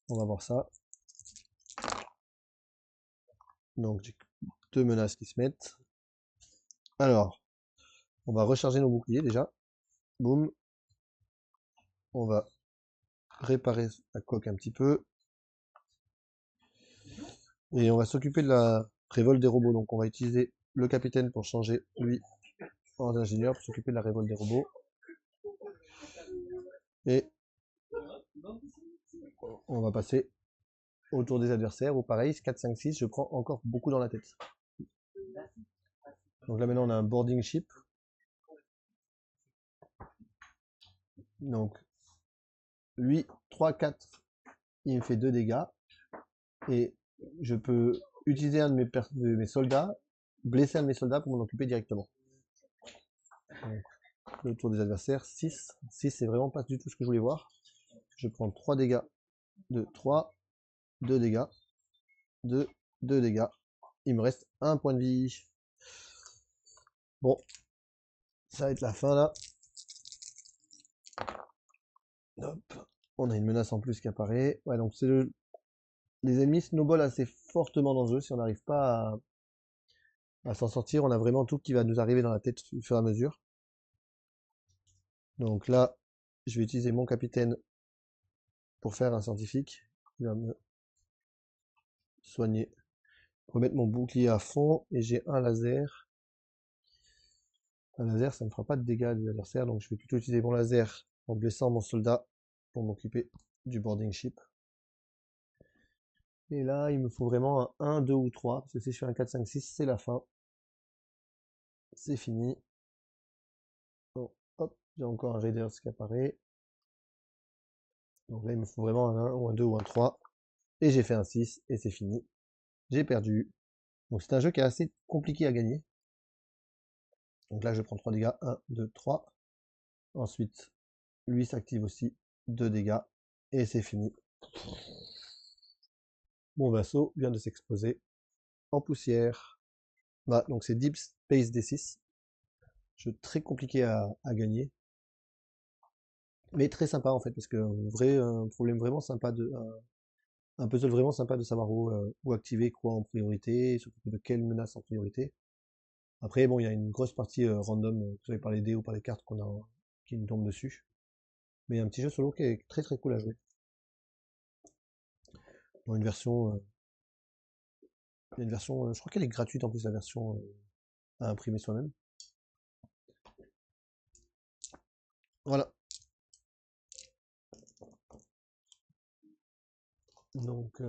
On va voir ça. Donc j'ai 2 menaces qui se mettent. Alors, on va recharger nos boucliers déjà. Boum. On va réparer la coque un petit peu. Et on va s'occuper de la révolte des robots. Donc on va utiliser le capitaine pour changer lui en ingénieur pour s'occuper de la révolte des robots. Et on va passer au tour des adversaires. Où pareil, 4, 5, 6, je prends encore beaucoup dans la tête. Donc là maintenant on a un boarding ship. Donc lui, 3, 4, il me fait 2 dégâts. Et je peux utiliser un de mes soldats, blesser un de mes soldats pour m'en occuper directement. Donc, le tour des adversaires, 6. 6, c'est vraiment pas du tout ce que je voulais voir. Je prends 3 dégâts de 3, 2 dégâts, 2, 2 dégâts. Il me reste un point de vie. Bon, ça va être la fin là. Hop. On a une menace en plus qui apparaît. Ouais, donc c'est les ennemis snowball assez fortement dans le jeu. Si on n'arrive pas à s'en sortir, on a vraiment tout qui va nous arriver dans la tête au fur et à mesure. Donc là, je vais utiliser mon capitaine pour faire un scientifique. Il va me soigner. Remettre mon bouclier à fond et j'ai un laser. Un laser, ça ne fera pas de dégâts de l'adversaire, donc je vais plutôt utiliser mon laser en blessant mon soldat pour m'occuper du boarding ship. Et là, il me faut vraiment un 1, 2 ou 3, parce que si je fais un 4, 5, 6, c'est la fin. C'est fini. Bon, hop, j'ai encore un Raiders qui apparaît. Donc là, il me faut vraiment un 1 ou un 2 ou un 3. Et j'ai fait un 6 et c'est fini. J'ai perdu. Donc c'est un jeu qui est assez compliqué à gagner. Donc là, je prends 3 dégâts. 1, 2, 3. Ensuite, lui s'active aussi. 2 dégâts. Et c'est fini. Mon vaisseau vient de s'exploser en poussière. Voilà, donc c'est Deep Space D6. Jeu très compliqué à gagner. Mais très sympa en fait, parce que un problème vraiment sympa un puzzle vraiment sympa de savoir où activer quoi en priorité, et surtout de quelle menace en priorité. Après, bon, il y a une grosse partie random, que ce soit par les dés ou par les cartes qui nous tombent dessus. Mais un petit jeu solo qui est très cool à jouer. Dans une version, il y a une version, je crois qu'elle est gratuite en plus, la version à imprimer soi-même. Voilà. Donc,